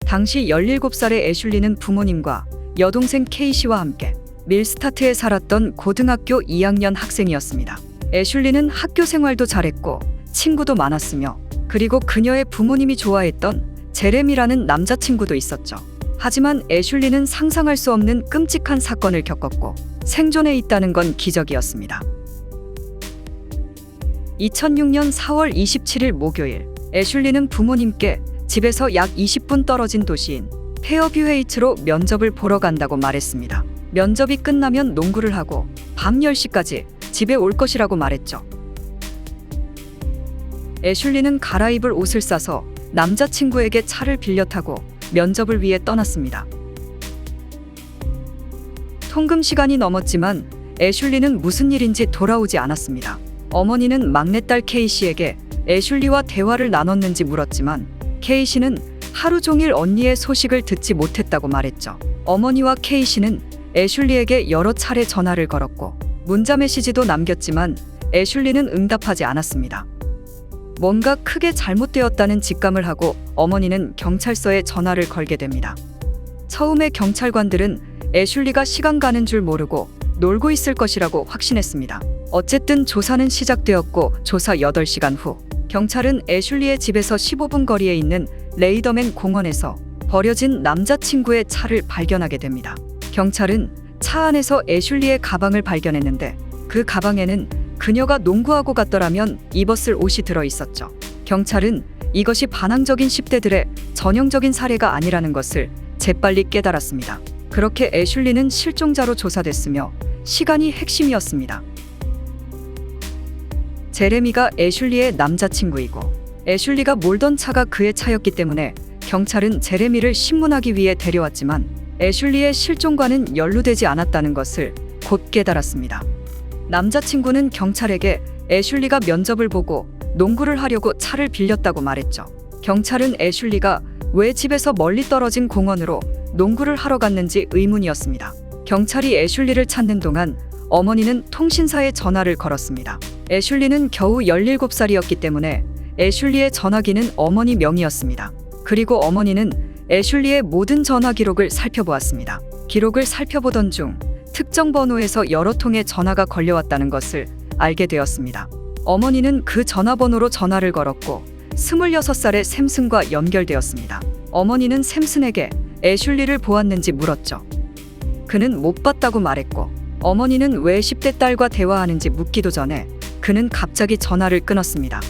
당시 17살의 애슐리는 부모님과 여동생 케이시와 함께 밀스타트에 살았던 고등학교 2학년 학생이었습니다. 애슐리는 학교 생활도 잘했고 친구도 많았으며 그리고 그녀의 부모님이 좋아했던 제레미라는 남자친구도 있었죠. 하지만 애슐리는 상상할 수 없는 끔찍한 사건을 겪었고 생존해 있다는 건 기적이었습니다. 2006년 4월 27일 목요일, 애슐리는 부모님께 집에서 약 20분 떨어진 도시인 페어뷰 헤이츠로 면접을 보러 간다고 말했습니다. 면접이 끝나면 농구를 하고 밤 10시까지 집에 올 것이라고 말했죠. 애슐리는 갈아입을 옷을 싸서 남자친구에게 차를 빌려 타고 면접을 위해 떠났습니다. 통금 시간이 넘었지만 애슐리는 무슨 일인지 돌아오지 않았습니다. 어머니는 막내딸 케이시에게 애슐리와 대화를 나눴는지 물었지만 케이시는 하루 종일 언니의 소식을 듣지 못했다고 말했죠. 어머니와 케이시는 애슐리에게 여러 차례 전화를 걸었고 문자 메시지도 남겼지만 애슐리는 응답하지 않았습니다. 뭔가 크게 잘못되었다는 직감을 하고 어머니는 경찰서에 전화를 걸게 됩니다. 처음에 경찰관들은 애슐리가 시간 가는 줄 모르고 놀고 있을 것이라고 확신했습니다. 어쨌든 조사는 시작되었고 조사 8시간 후 경찰은 애슐리의 집에서 15분 거리에 있는 레이더맨 공원에서 버려진 남자친구의 차를 발견하게 됩니다. 경찰은 차 안에서 애슐리의 가방을 발견했는데 그 가방에는 그녀가 농구하고 갔더라면 입었을 옷이 들어 있었죠. 경찰은 이것이 반항적인 10대들의 전형적인 사례가 아니라는 것을 재빨리 깨달았습니다. 그렇게 애슐리는 실종자로 조사됐으며 시간이 핵심이었습니다. 제레미가 애슐리의 남자친구이고 애슐리가 몰던 차가 그의 차였기 때문에 경찰은 제레미를 신문하기 위해 데려왔지만 애슐리의 실종과는 연루되지 않았다는 것을 곧 깨달았습니다. 남자친구는 경찰에게 애슐리가 면접을 보고 농구를 하려고 차를 빌렸다고 말했죠. 경찰은 애슐리가 왜 집에서 멀리 떨어진 공원으로 농구를 하러 갔는지 의문이었습니다. 경찰이 애슐리를 찾는 동안 어머니는 통신사에 전화를 걸었습니다. 애슐리는 겨우 17살이었기 때문에 애슐리의 전화기는 어머니 명의였습니다. 그리고 어머니는 애슐리의 모든 전화 기록을 살펴보았습니다. 기록을 살펴보던 중 특정 번호에서 여러 통의 전화가 걸려왔다는 것을 알게 되었습니다. 어머니는 그 전화번호로 전화를 걸었고 26살의 샘슨과 연결되었습니다. 어머니는 샘슨에게 애슐리를 보았는지 물었죠. 그는 못 봤다고 말했고 어머니는 왜 10대 딸과 대화하는지 묻기도 전에 그는 갑자기 전화를 끊었습니다.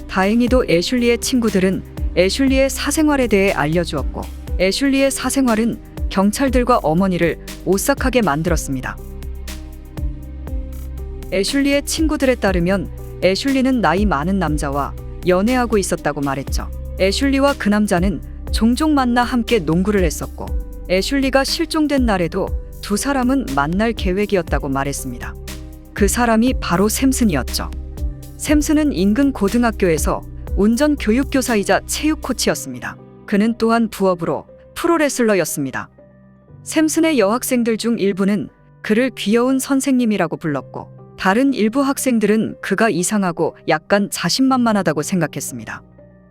다행히도 애슐리의 친구들은 애슐리의 사생활에 대해 알려주었고 애슐리의 사생활은 경찰들과 어머니를 오싹하게 만들었습니다. 애슐리의 친구들에 따르면 애슐리는 나이 많은 남자와 연애하고 있었다고 말했죠. 애슐리와 그 남자는 종종 만나 함께 농구를 했었고 애슐리가 실종된 날에도 두 사람은 만날 계획이었다고 말했습니다. 그 사람이 바로 샘슨이었죠. 샘슨은 인근 고등학교에서 운전 교육교사이자 체육 코치였습니다. 그는 또한 부업으로 프로레슬러였습니다. 샘슨의 여학생들 중 일부는 그를 귀여운 선생님이라고 불렀고 다른 일부 학생들은 그가 이상하고 약간 자신만만하다고 생각했습니다.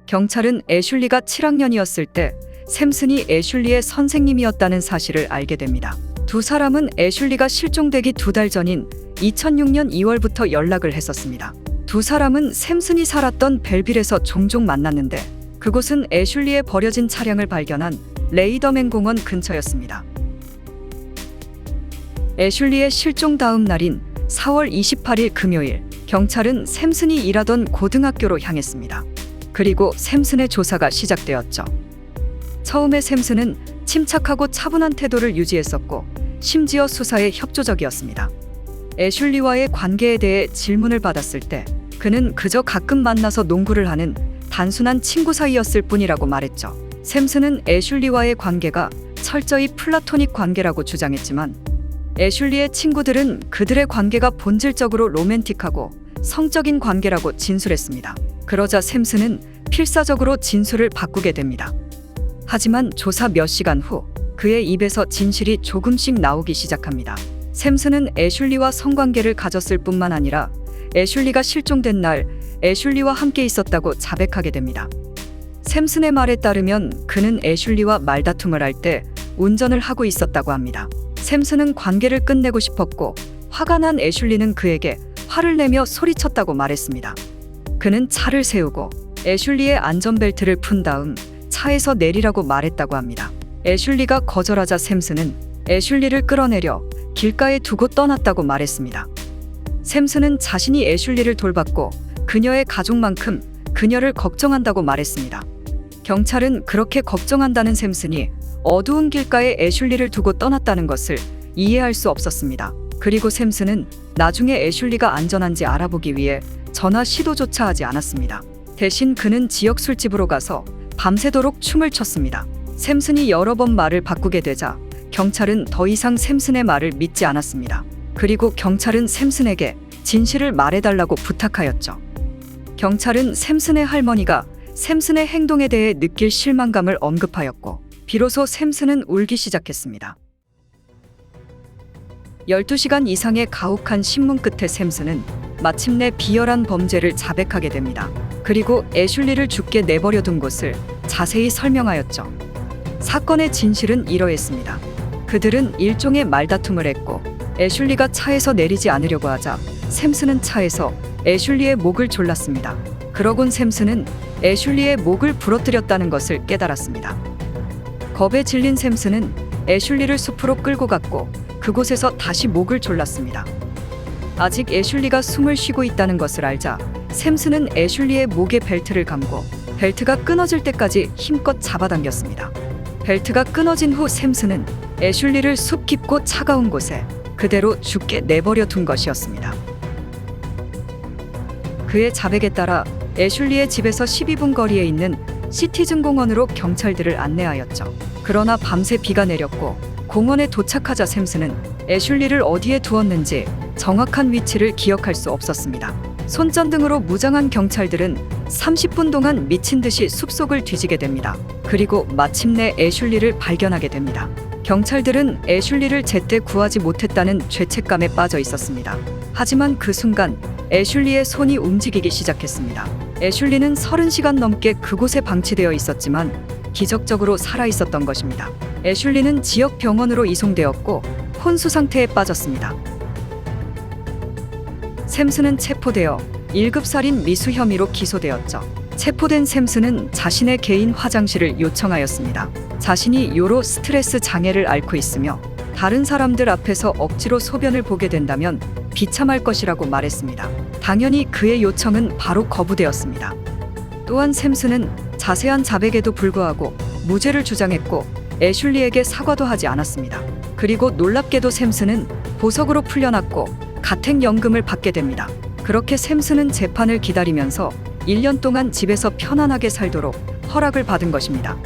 경찰은 애슐리가 7학년이었을 때 샘슨이 애슐리의 선생님이었다는 사실을 알게 됩니다. 두 사람은 애슐리가 실종되기 2달 전인 2006년 2월부터 연락을 했었습니다. 두 사람은 샘슨이 살았던 벨빌에서 종종 만났는데 그곳은 애슐리의 버려진 차량을 발견한 레이더맨 공원 근처였습니다. 애슐리의 실종 다음 날인 4월 28일 금요일, 경찰은 샘슨이 일하던 고등학교로 향했습니다. 그리고 샘슨의 조사가 시작되었죠. 처음에 샘슨은 침착하고 차분한 태도를 유지했었고 심지어 수사에 협조적이었습니다. 애슐리와의 관계에 대해 질문을 받았을 때 그는 그저 가끔 만나서 농구를 하는 단순한 친구 사이였을 뿐이라고 말했죠. 샘슨은 애슐리와의 관계가 철저히 플라토닉 관계라고 주장했지만 애슐리의 친구들은 그들의 관계가 본질적으로 로맨틱하고 성적인 관계라고 진술했습니다. 그러자 샘슨은 필사적으로 진술을 바꾸게 됩니다. 하지만 조사 몇 시간 후 그의 입에서 진실이 조금씩 나오기 시작합니다. 샘슨은 애슐리와 성관계를 가졌을 뿐만 아니라 애슐리가 실종된 날 애슐리와 함께 있었다고 자백하게 됩니다. 샘슨의 말에 따르면 그는 애슐리와 말다툼을 할 때 운전을 하고 있었다고 합니다. 샘슨은 관계를 끝내고 싶었고 화가 난 애슐리는 그에게 화를 내며 소리쳤다고 말했습니다. 그는 차를 세우고 애슐리의 안전벨트를 푼 다음 차에서 내리라고 말했다고 합니다. 애슐리가 거절하자 샘슨은 애슐리를 끌어내려 길가에 두고 떠났다고 말했습니다. 샘슨은 자신이 애슐리를 돌봤고 그녀의 가족만큼 그녀를 걱정한다고 말했습니다. 경찰은 그렇게 걱정한다는 샘슨이 어두운 길가에 애슐리를 두고 떠났다는 것을 이해할 수 없었습니다. 그리고 샘슨은 나중에 애슐리가 안전한지 알아보기 위해 전화 시도조차 하지 않았습니다. 대신 그는 지역 술집으로 가서 밤새도록 춤을 췄습니다. 샘슨이 여러 번 말을 바꾸게 되자 경찰은 더 이상 샘슨의 말을 믿지 않았습니다. 그리고 경찰은 샘슨에게 진실을 말해달라고 부탁하였죠. 경찰은 샘슨의 할머니가 샘슨의 행동에 대해 느낄 실망감을 언급하였고 비로소 샘슨은 울기 시작했습니다. 12시간 이상의 가혹한 신문 끝에 샘슨은 마침내 비열한 범죄를 자백하게 됩니다. 그리고 애슐리를 죽게 내버려 둔 곳을 자세히 설명하였죠. 사건의 진실은 이러했습니다. 그들은 일종의 말다툼을 했고 애슐리가 차에서 내리지 않으려고 하자 샘슨은 차에서 애슐리의 목을 졸랐습니다. 그러곤 샘슨은 애슐리의 목을 부러뜨렸다는 것을 깨달았습니다. 겁에 질린 샘슨은 애슐리를 숲으로 끌고 갔고 그곳에서 다시 목을 졸랐습니다. 아직 애슐리가 숨을 쉬고 있다는 것을 알자 샘슨은 애슐리의 목에 벨트를 감고 벨트가 끊어질 때까지 힘껏 잡아당겼습니다. 벨트가 끊어진 후 샘슨은 애슐리를 숲 깊고 차가운 곳에 그대로 죽게 내버려 둔 것이었습니다. 그의 자백에 따라 애슐리의 집에서 12분 거리에 있는 시티즌 공원으로 경찰들을 안내하였죠. 그러나 밤새 비가 내렸고 공원에 도착하자 샘슨은 애슐리를 어디에 두었는지 정확한 위치를 기억할 수 없었습니다. 손전등으로 무장한 경찰들은 30분 동안 미친 듯이 숲속을 뒤지게 됩니다. 그리고 마침내 애슐리를 발견하게 됩니다. 경찰들은 애슐리를 제때 구하지 못했다는 죄책감에 빠져 있었습니다. 하지만 그 순간 애슐리의 손이 움직이기 시작했습니다. 애슐리는 30시간 넘게 그곳에 방치되어 있었지만 기적적으로 살아 있었던 것입니다. 애슐리는 지역 병원으로 이송되었고 혼수 상태에 빠졌습니다. 샘슨은 체포되어 1급 살인 미수 혐의로 기소되었죠. 체포된 샘슨은 자신의 개인 화장실을 요청하였습니다. 자신이 요로 스트레스 장애를 앓고 있으며 다른 사람들 앞에서 억지로 소변을 보게 된다면 비참할 것이라고 말했습니다. 당연히 그의 요청은 바로 거부되었습니다. 또한 샘슨은 자세한 자백에도 불구하고 무죄를 주장했고 애슐리에게 사과도 하지 않았습니다. 그리고 놀랍게도 샘슨은 보석으로 풀려났고 가택연금을 받게 됩니다. 그렇게 샘슨은 재판을 기다리면서 1년 동안 집에서 편안하게 살도록 허락을 받은 것입니다.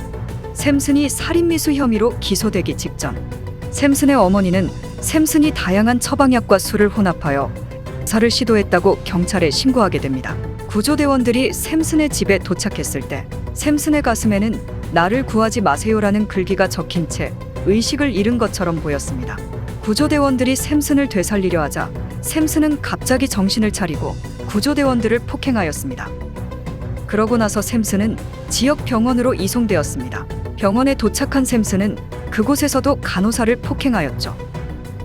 샘슨이 살인미수 혐의로 기소되기 직전 샘슨의 어머니는 샘슨이 다양한 처방약과 술을 혼합하여 자살을 시도했다고 경찰에 신고하게 됩니다. 구조대원들이 샘슨의 집에 도착했을 때 샘슨의 가슴에는 나를 구하지 마세요라는 글귀가 적힌 채 의식을 잃은 것처럼 보였습니다. 구조대원들이 샘슨을 되살리려 하자 샘슨은 갑자기 정신을 차리고 구조대원들을 폭행하였습니다. 그러고 나서 샘슨은 지역 병원으로 이송되었습니다. 병원에 도착한 샘슨은 그곳에서도 간호사를 폭행하였죠.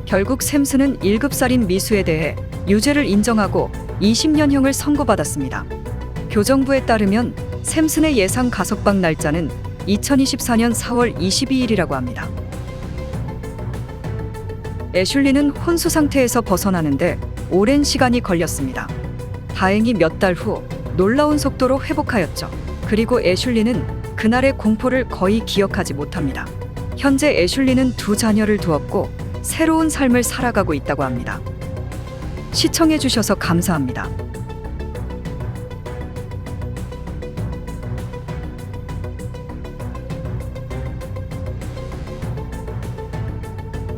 결국 샘슨은 1급 살인 미수에 대해 유죄를 인정하고 20년형을 선고받았습니다. 교정부에 따르면 샘슨의 예상 가석방 날짜는 2024년 4월 22일이라고 합니다. 애슐리는 혼수 상태에서 벗어나는데 오랜 시간이 걸렸습니다. 다행히 몇 달 후 놀라운 속도로 회복하였죠. 그리고 애슐리는 그날의 공포를 거의 기억하지 못합니다. 현재 애슐리는 2 자녀를 두었고 새로운 삶을 살아가고 있다고 합니다. 시청해주셔서 감사합니다.